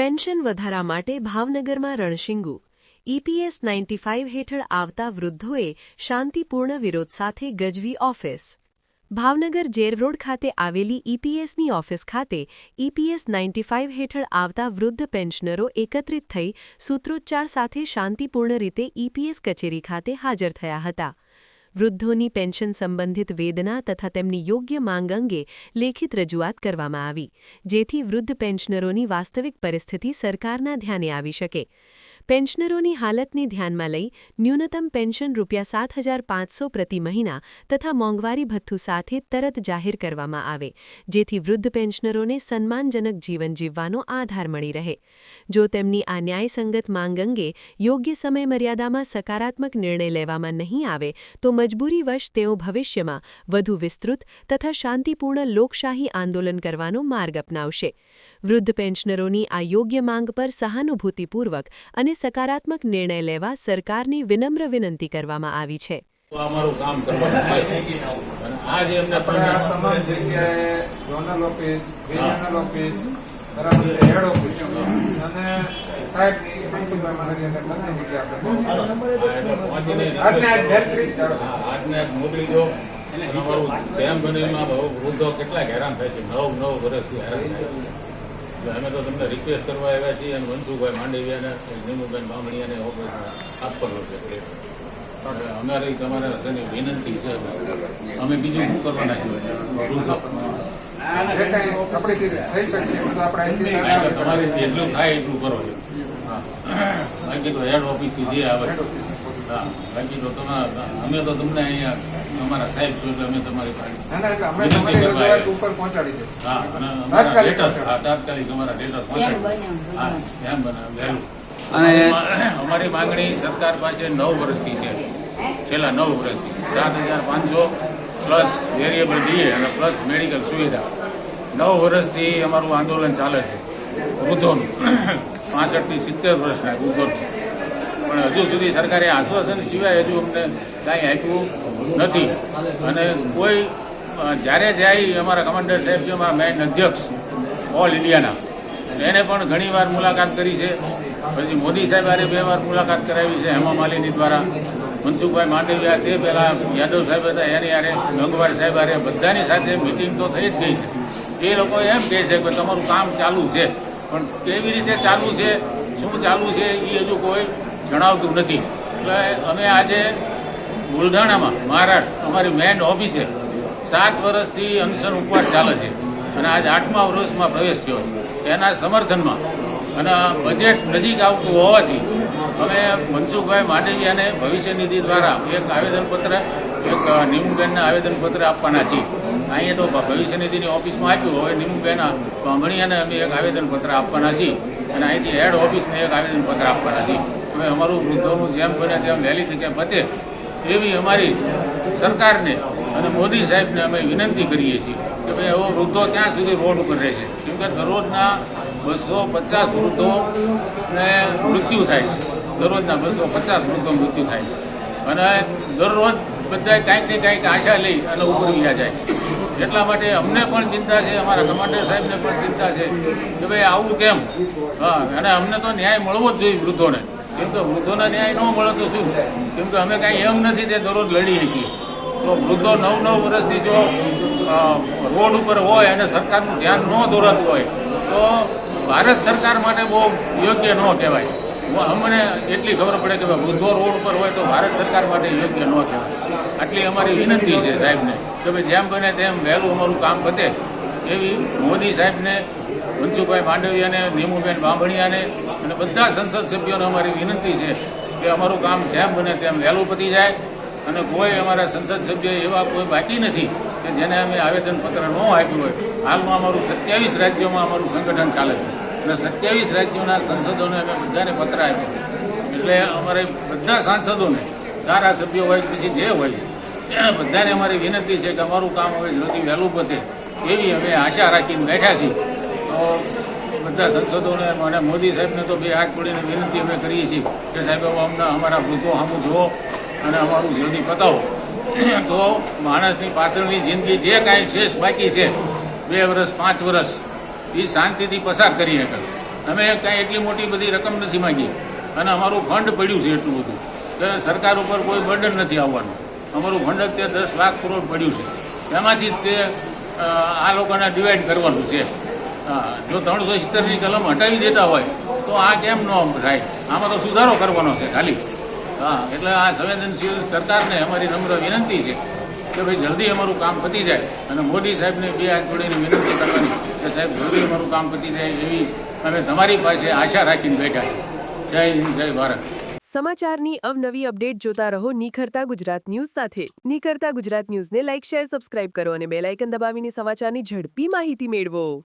Pension વધારા માટે ભાવનગરમાં રણશીંગુ EPS 95 હેઠળ આવતા વૃદ્ધોએ શાંતિપૂર્ણ વિરોધ સાથે ગજવી ઓફિસ ભાવનગર જેરરોડ ખાતે આવેલી EPSની ઓફિસ ખાતે EPS 95 હેઠળ આવતા વૃદ્ધ પેન્શનરો એકત્રિત થઈ સૂત્રોચ્ચાર સાથે શાંતિપૂર્ણ રીતે EPS કચેરી ખાતે હાજર થયા હતા. વૃદ્ધોની પેન્શન સંબંધિત વેદના તથા તેમની યોગ્ય માંગ અંગે લેખિત રજૂઆત કરવામાં આવી, જેથી વૃદ્ધ પેન્શનરોની વાસ્તવિક પરિસ્થિતિ સરકારના ધ્યાને આવી શકે. પેન્શનરોની હાલતને ધ્યાનમાં લઈ ન્યૂનતમ પેન્શન ₹7,500 પ્રતિ મહિના તથા મોંઘવારી ભથ્થું સાથે તરત જાહેર કરવામાં આવે, જેથી વૃદ્ધ પેન્શનરોને સન્માનજનક જીવન જીવવાનો આધાર મળી રહે. જો તેમની આ ન્યાયસંગત માંગ અંગે યોગ્ય સમયમર્યાદામાં સકારાત્મક નિર્ણય લેવામાં નહીં આવે તો મજબૂરીવશ તેઓ ભવિષ્યમાં વધુ વિસ્તૃત તથા શાંતિપૂર્ણ લોકશાહી આંદોલન કરવાનો માર્ગ અપનાવશે. વૃદ્ધ પેન્શનરોની આ યોગ્ય માંગ પર સહાનુભૂતિપૂર્વક અને સકારાત્મક નિર્ણય લેવા સરકારની વિનમ્ર વિનંતી કરવામાં આવી છે. અમારું કામ કરવાનું આજે એમને તમામ જગ્યાએ ઝોનલ ઓફિસ, રિજનલ ઓફિસ, બરાબર હેડ ઓફિસ અને સાહેબની મનસુખભાઈ માનવીયાને બધી જગ્યા આજને મોકલી દો. અમારું જેમ બનેમાં વૃદ્ધો કેટલા હેરાન થાય છે, 9 વર્ષથી હેરાન થાય છે. અમે તો તમને રિક્વેસ્ટ કરવા આવ્યા છીએ અને મનસુખભાઈ માંડવિયાને, નીમુબેન બામણીયાને આપવાનો છે. અમારી તમારા વિનંતી છે. અમે બીજું શું કરવાના છીએ? તમારે જેટલું થાય એટલું કરો છો. બાકી તો હેડ ઓફિસથી જે આવે, બાકી તો અમે તો તમને અહીંયા અમારા સાહેબ છો એટલે અમે તમારી તાત્કાલિક અમારા ડેટા પહોંચાડી. અને અમારી માંગણી સરકાર પાસે 9 વર્ષથી છે, છેલ્લા 9 વર્ષથી 7,500 પ્લસ વેરિયેબલ DA અને પ્લસ મેડિકલ સુવિધા 9 વર્ષથી અમારું આંદોલન ચાલે છે વૃદ્ધોનું. 65 થી 70 વર્ષના વૃદ્ધોનું. પણ હજુ સુધી સરકારે આશ્વાસન સિવાય હજુ અમને કાંઈ આપ્યું નથી. અને કોઈ જ્યારે જાય અમારા કમાન્ડર સાહેબ છે, અમારા મેઇન અધ્યક્ષ ઓલ ઇન્ડિયાના, એને પણ ઘણીવાર મુલાકાત કરી છે. પછી મોદી સાહેબ આરે 2 વાર મુલાકાત કરાવી છે હેમા માલિની દ્વારા. મનસુખભાઈ માંડવિયા તે પહેલાં યાદવ સાહેબ હતા એની આરે, ગંગવાર સાહેબ આરે, બધાની સાથે મિટિંગ તો થઈ જ ગઈ છે. એ લોકો એમ કહે છે કે તમારું કામ ચાલુ છે, પણ કેવી રીતે ચાલુ છે, શું ચાલુ છે એ હજુ કોઈ જણાવતું નથી. એટલે અમે આજે બુલઢાણામાં મહારાષ્ટ્ર અમારી મેઇન ઓફિસે 7 વર્ષથી અનશન ઉપવાસ ચાલે છે અને આજ 8મા વર્ષમાં પ્રવેશ થયો. એના સમર્થનમાં અને બજેટ નજીક આવતું હોવાથી અમે મનસુખભાઈ માંડવિયાને ભવિષ્ય નિધિ દ્વારા એક આવેદનપત્ર, એક નીમુબેનને આવેદનપત્ર આપવાના છીએ. અહીંયા તો ભવિષ્ય નિધિની ઓફિસમાં આપ્યું, હવે નીમુબેન બામણીયાને અમે એક આવેદનપત્ર આપવાના છીએ અને અહીંથી હેડ ઓફિસને એક આવેદનપત્ર આપવાના છીએ. અમે અમારું વૃદ્ધોનું જેમ બને તેમ વહેલી તકે પતે એવી અમારી સરકારને અને મોદી સાહેબને અમે વિનંતી કરીએ છીએ કે ભાઈ એવો વૃદ્ધો ક્યાં સુધી રોડ ઉપર રહે છે. કેમ કે દરરોજના 250 વૃદ્ધોને મૃત્યુ થાય છે. દરરોજના 250 વૃદ્ધો મૃત્યુ થાય છે અને દરરોજ બધા કાંઈક ને કાંઈક આશા લઈ અને ઉપર વ્યા જાય છે. એટલા માટે અમને પણ ચિંતા છે, અમારા કમાન્ડર સાહેબને પણ ચિંતા છે કે ભાઈ આવું કેમ. અને અમને તો ન્યાય મળવો જ જોઈએ વૃદ્ધોને. કેમ કે વૃદ્ધોને ન્યાય ન મળે તો શું? કેમ કે અમે કાંઈ એમ નથી તે દરરોજ લડી શકીએ. તો વૃદ્ધો 9 વર્ષથી જો રોડ ઉપર હોય અને સરકારનું ધ્યાન ન દોરાતું હોય તો ભારત સરકાર માટે બહુ યોગ્ય ન કહેવાય. અમને એટલી ખબર પડે કે વૃદ્ધો રોડ ઉપર હોય તો ભારત સરકાર માટે યોગ્ય ન કહેવાય. આટલી અમારી વિનંતી છે સાહેબને કે ભાઈ જેમ બને તેમ વહેલું અમારું કામ પતે એવી મોદી સાહેબને, મનસુખભાઈ માંડવિયાને, નીમુબેન બામણીયાને અને બધા સંસદ સભ્યોને અમારી વિનંતી છે કે અમારું કામ જેમ બને તેમ વહેલું પતી જાય. અને કોઈ અમારા સંસદ સભ્ય એવા કોઈ બાકી નથી કે જેને અમે આવેદનપત્ર ન આપ્યું હોય. હાલમાં અમારું 27 રાજ્યોમાં અમારું સંગઠન ચાલે છે અને 27 રાજ્યોના સંસદોને અમે બધાને પત્ર આપ્યો. એટલે અમારે બધા સાંસદોને, ધારાસભ્યો હોય પછી જે હોય એને બધાને અમારી વિનંતી છે કે અમારું કામ હવે જલ્દી વહેલું પતે એવી અમે આશા રાખીને બેઠા છીએ. તો બધા સંસદોને અને મોદી સાહેબને તો 2 હાથ જોડીને વિનંતી અમે કરીએ છીએ કે સાહેબ અમને અમારા વૃદ્ધો સામું જુઓ અને અમારું જલ્દી પતાવો. તો માણસની પાછળની જિંદગી જે કાંઈ શેષ બાકી છે 2 વર્ષ 5 વર્ષ એ શાંતિથી પસાર કરી શકે. અમે કાંઈ એટલી મોટી બધી રકમ નથી માગી અને અમારું ફંડ પડ્યું છે એટલું બધું કે સરકાર ઉપર કોઈ બર્ડન નથી આવવાનું. અમારું ફંડ અત્યારે 10 લાખ કરોડ પડ્યું છે, એમાંથી જ તે આ લોકોને ડિવાઈડ કરવાનું છે. જો 370ની કલમ હટાવી દેતા હોય તો આ કેમ ન થાય? આમાં તો સુધારો કરવાનો છે ખાલી. એટલે આ સંવેદનશીલ સરકારને અમારી નમ્ર વિનંતી છે કે ભાઈ જલ્દી અમારું કામ પતી જાય અને મોદી સાહેબને 2 હાથ જોડીને વિનંતી કરવાની કે સાહેબ જલ્દી અમારું કામ પતી જાય એવી અમે તમારી પાસે આશા રાખીને બેઠા છીએ. જય હિન્દ, જય ભારત. સમાચારની અવનવી અપડેટ જોતા રહો નિખરતા ગુજરાત ન્યૂઝ સાથે. નિખરતા ગુજરાત ન્યૂઝને લાઇક, શેર, સબસ્ક્રાઇબ કરો અને બેલ આઇકન દબાવીને સમાચારની ઝડપી માહિતી મેળવો.